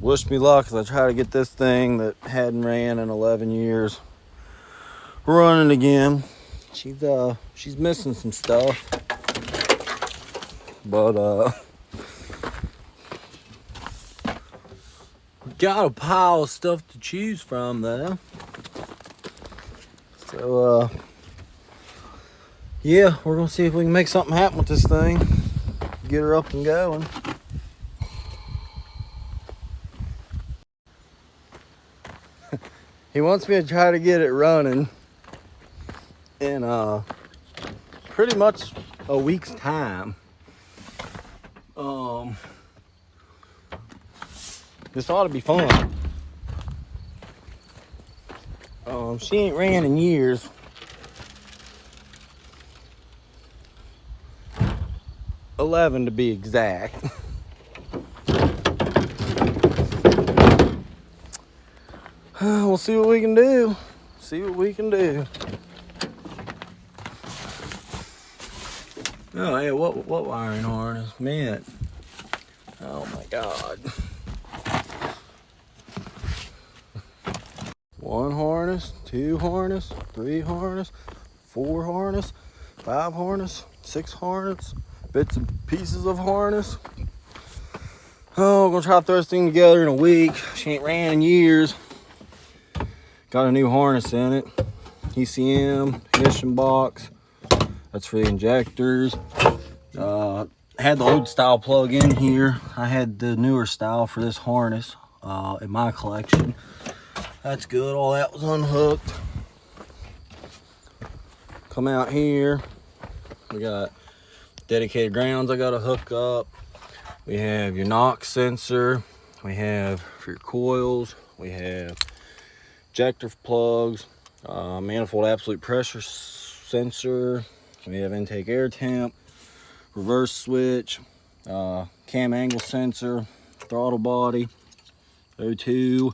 Wish me luck as I try to get this thing that hadn't ran in 11 years running again. She's missing some stuff, but got a pile of stuff to choose from though. So yeah, we're gonna see if we can make something happen with this thing, get her up and going. He wants me to try to get it running in pretty much a week's time. This ought to be fun. She ain't ran in years. $11 to be exact. We'll see what we can do. Oh, hey, what wiring harness? Man. Oh my God. 1 harness, 2 harness, 3 harness, 4 harness, 5 harness, 6 harness, bits and pieces of harness. Oh, we're gonna try to throw this thing together in a week. She ain't ran in years. Got a new harness in it. ECM, ignition box. That's for the injectors. Had the old style plug in here. I had the newer style for this harness in my collection. That's good. All that was unhooked. Come out here. We got dedicated grounds I gotta hook up. We have your NOx sensor. We have for your coils. We have ejector plugs, manifold absolute pressure sensor. We have intake air temp, reverse switch, cam angle sensor, throttle body, O2,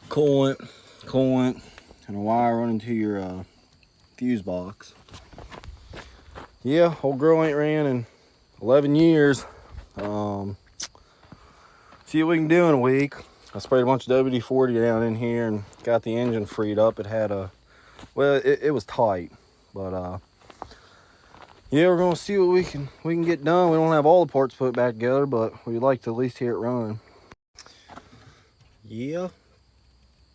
coolant, and a wire running to your fuse box. Yeah, old girl ain't ran in 11 years. See what we can do in a week. I sprayed a bunch of WD-40 down in here and got the engine freed up. It had it was tight, but yeah, we're gonna see what we can get done. We don't have all the parts put back together, but we'd like to at least hear it run. Yeah,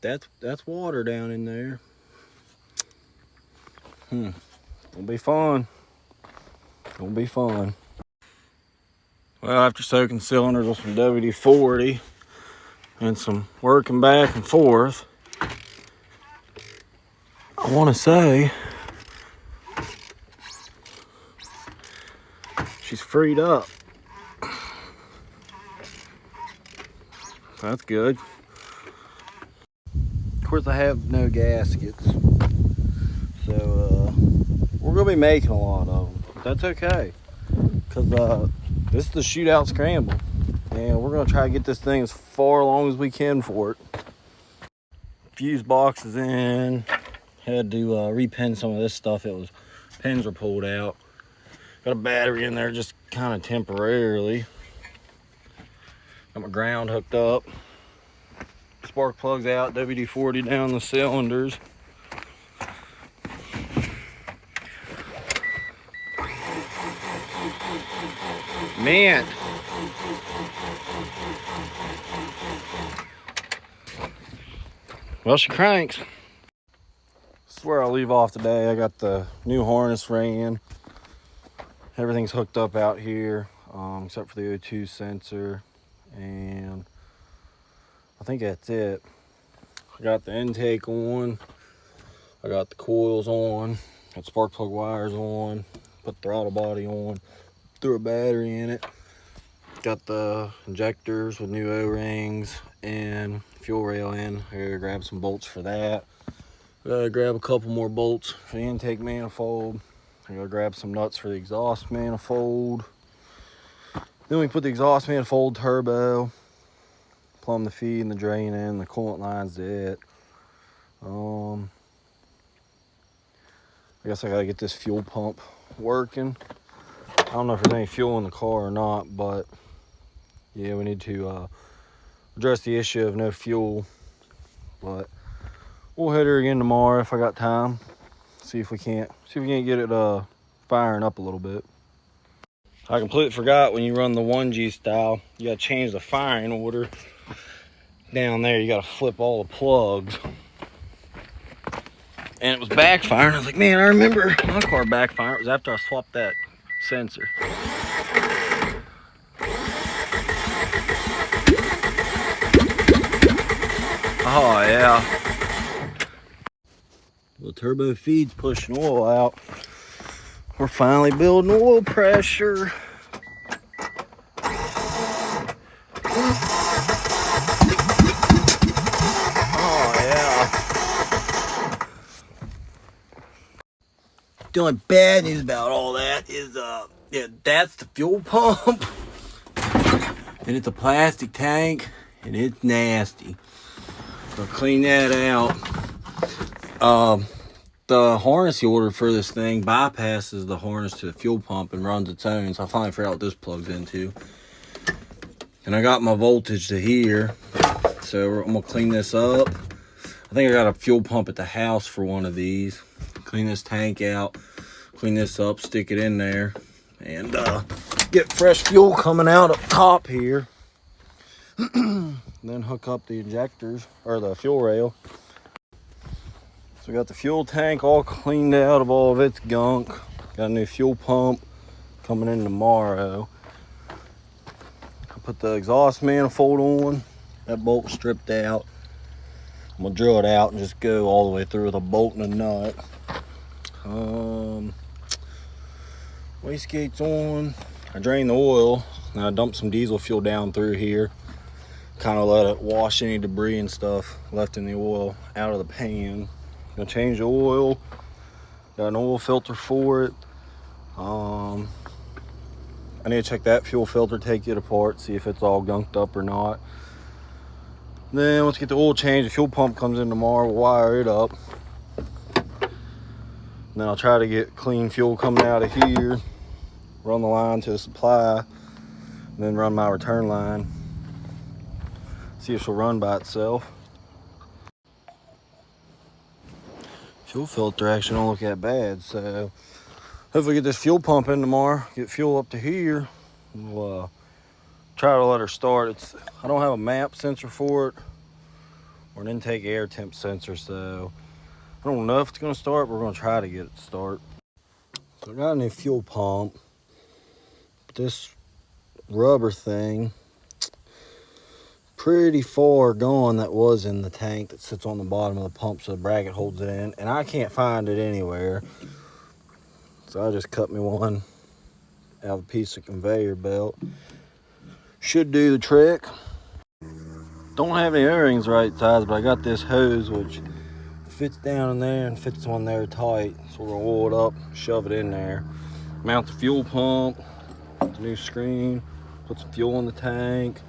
that's water down in there. It'll be fun. Well, after soaking cylinders with some WD-40 and some working back and forth, I want to say she's freed up. That's good. Of course, I have no gaskets, so we're gonna be making a lot of them. But that's okay, because this is the Shootout Scramble, and we're gonna try to get this thing as far along as we can for it. Fuse box is in. Had to repin some of this stuff. Pins were pulled out. Got a battery in there just kind of temporarily. Got my ground hooked up. Spark plugs out, WD-40 down the cylinders. Man. Well, she cranks. This is where I'll leave off today. I got the new harness ran. Everything's hooked up out here, except for the O2 sensor. And I think that's it. I got the intake on. I got the coils on. Got spark plug wires on. Put the throttle body on. Threw a battery in it. Got the injectors with new O-rings and fuel rail in. I gotta grab some bolts for that. Gotta grab a couple more bolts for the intake manifold. I gotta grab some nuts for the exhaust manifold. Then we put the exhaust manifold turbo, plumb the feed and the drain in, the coolant lines to it. I guess I gotta get this fuel pump working. I don't know if there's any fuel in the car or not, but yeah, we need to address the issue of no fuel. But we'll hit her again tomorrow if I got time. See if we can't get it firing up a little bit. I completely forgot, when you run the 1G style, you gotta change the firing order. Down there, you gotta flip all the plugs. And it was backfiring. I was like, man, I remember my car backfiring. It was after I swapped that sensor. Oh yeah. The turbo feed's pushing oil out. We're finally building oil pressure. Oh yeah. The only bad news about all that is yeah, that's the fuel pump. And it's a plastic tank and it's nasty. So clean that out. The harness you ordered for this thing bypasses the harness to the fuel pump and runs its own. So I finally figured out what this plugs into. And I got my voltage to here. So I'm gonna clean this up. I think I got a fuel pump at the house for one of these. Clean this tank out, clean this up, stick it in there, and get fresh fuel coming out up top here. Then hook up the injectors, or the fuel rail. So we got the fuel tank all cleaned out of all of its gunk. Got a new fuel pump coming in tomorrow. I put the exhaust manifold on. That bolt stripped out. I'm gonna drill it out and just go all the way through with a bolt and a nut. Wastegate's on. I drained the oil and I dumped some diesel fuel down through here. Kind of let it wash any debris and stuff left in the oil out of the pan. Gonna change the oil. Got an oil filter for it. I need to check that fuel filter, take it apart, see if it's all gunked up or not. Then once we get the oil changed, the fuel pump comes in tomorrow, we'll wire it up. Then I'll try to get clean fuel coming out of here, run the line to the supply, and then run my return line. See if she'll run by itself. Fuel filter actually don't look that bad, so hopefully get this fuel pump in tomorrow, get fuel up to here. We'll try to let her start. I don't have a map sensor for it or an intake air temp sensor, so I don't know if it's gonna start, but we're gonna try to get it to start. So I got a new fuel pump. This rubber thing, pretty far gone, that was in the tank that sits on the bottom of the pump, so the bracket holds it in, and I can't find it anywhere. So I just cut me one out of a piece of conveyor belt. Should do the trick. Don't have any O-rings right size, but I got this hose which fits down in there and fits on there tight. So we're gonna oil it up, shove it in there. Mount the fuel pump, the new screen, put some fuel in the tank,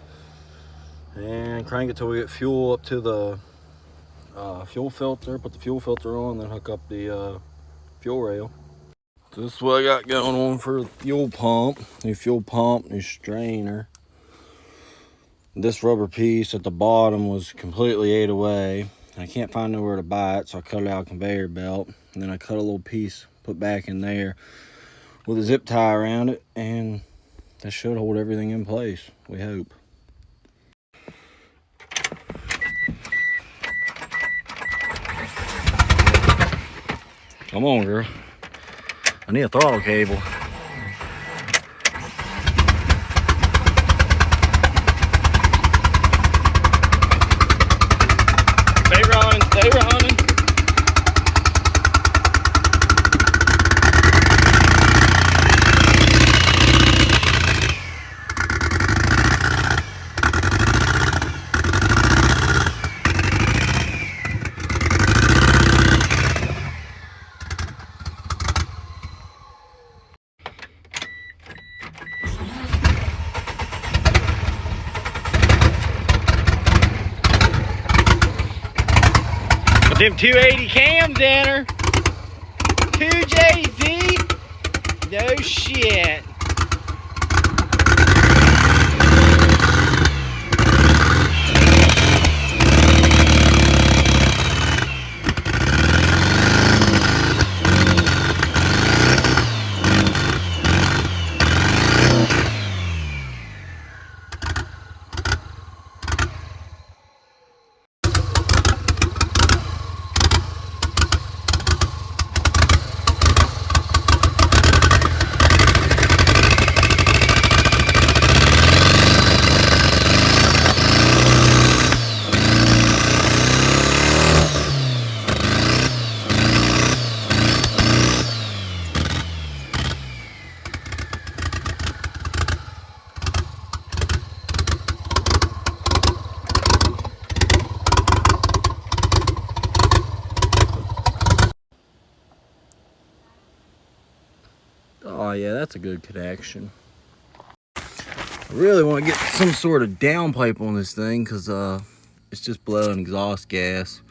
and crank it till we get fuel up to the fuel filter. Put the fuel filter on, then hook up the fuel rail. So this is what I got going on for the fuel pump. New fuel pump, new strainer. This rubber piece at the bottom was completely ate away. I can't find nowhere to buy it, so I cut it out of a conveyor belt. And then I cut a little piece, put back in there with a zip tie around it, and that should hold everything in place, we hope. Come on, girl. I need a throttle cable. Stay running. Them 280 cams in her. 2JZ. No shit. Oh yeah, that's a good connection. I really want to get some sort of downpipe on this thing because it's just blowing exhaust gas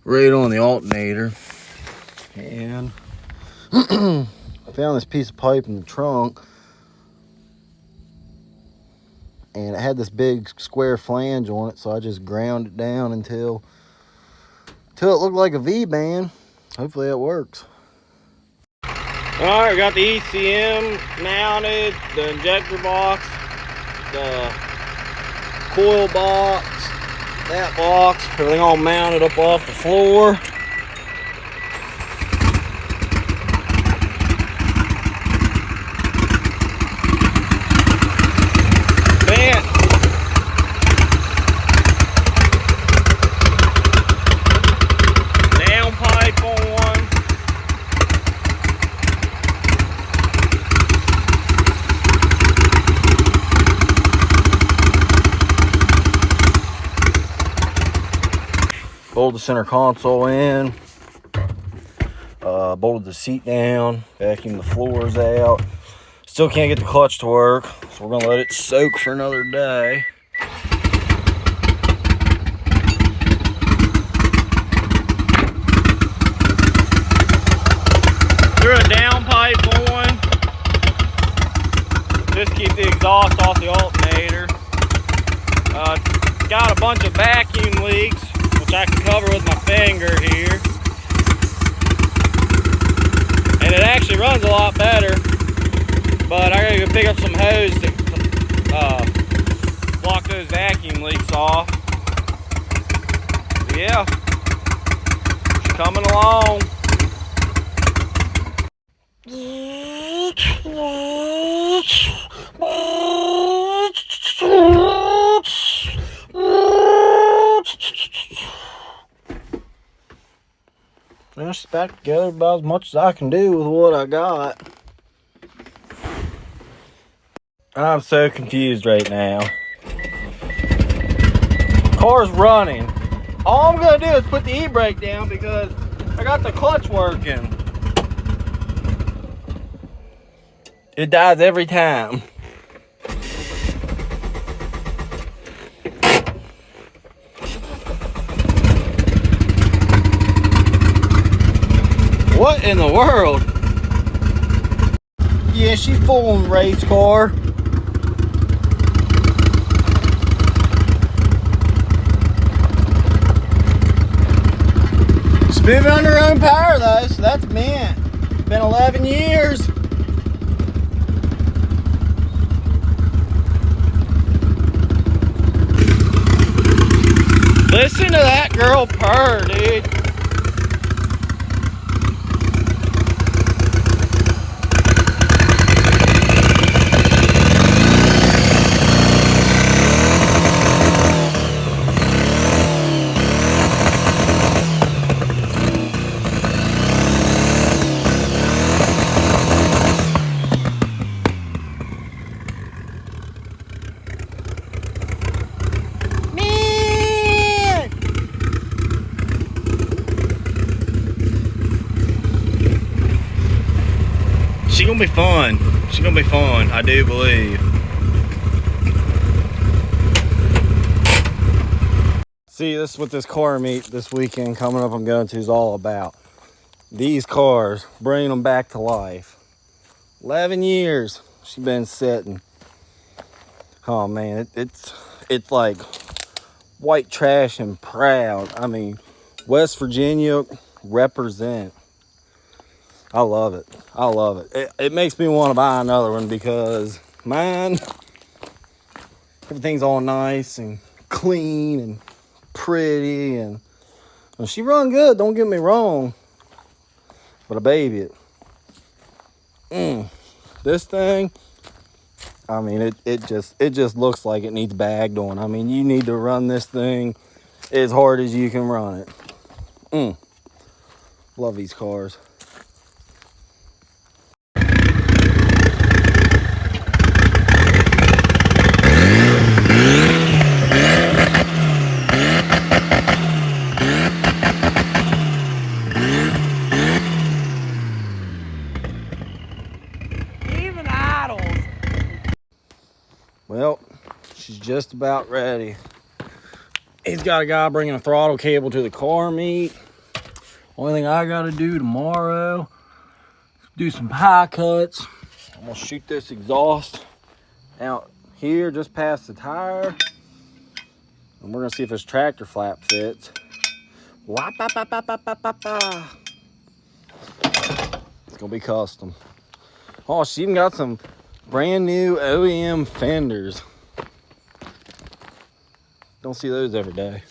right on the alternator. And I found this piece of pipe in the trunk, and it had this big square flange on it, so I just ground it down until it looked like a V-band. Hopefully it works. Alright, we got the ECM mounted, the injector box, the coil box, that box, everything all mounted up off the floor. Man, downpipe on one. Bolted the center console in, bolted the seat down, vacuumed the floors out. Still can't get the clutch to work, so we're gonna let it soak for another day. Threw a downpipe on, just keep the exhaust off the alternator. It's got a bunch of vacuum leaks, which I can cover with my finger here. And it actually runs a lot better, but I gotta go pick up some hose to block those vacuum leaks off. But yeah, it's coming along. It's back together about as much as I can do with what I got. I'm so confused right now. Car's running. All I'm gonna do is put the e-brake down because I got the clutch working. It dies every time. What in the world? Yeah, she's full race car. It's moving on her own power though, so that's mint. It's been 11 years. Listen to that girl purr, dude. She's gonna be fun. She's gonna be fun, I do believe. See, this is what this car meet this weekend coming up I'm going to is all about. These cars, bringing them back to life. 11 years she's been sitting. Oh man, it's like white trash and proud. I mean, West Virginia represent. I love it. I love it. It makes me want to buy another one because mine, everything's all nice and clean and pretty, and well, she run good, don't get me wrong, but I baby it. This thing, I mean, it just looks like it needs bagged on. I mean, you need to run this thing as hard as you can run it. Love these cars. just about ready. He's got a guy bringing a throttle cable to the car meet. Only thing I gotta do tomorrow, do some pie cuts. I'm gonna shoot this exhaust out here just past the tire. And we're gonna see if this tractor flap fits. It's gonna be custom. Oh, she even got some brand new OEM fenders. Don't see those every day.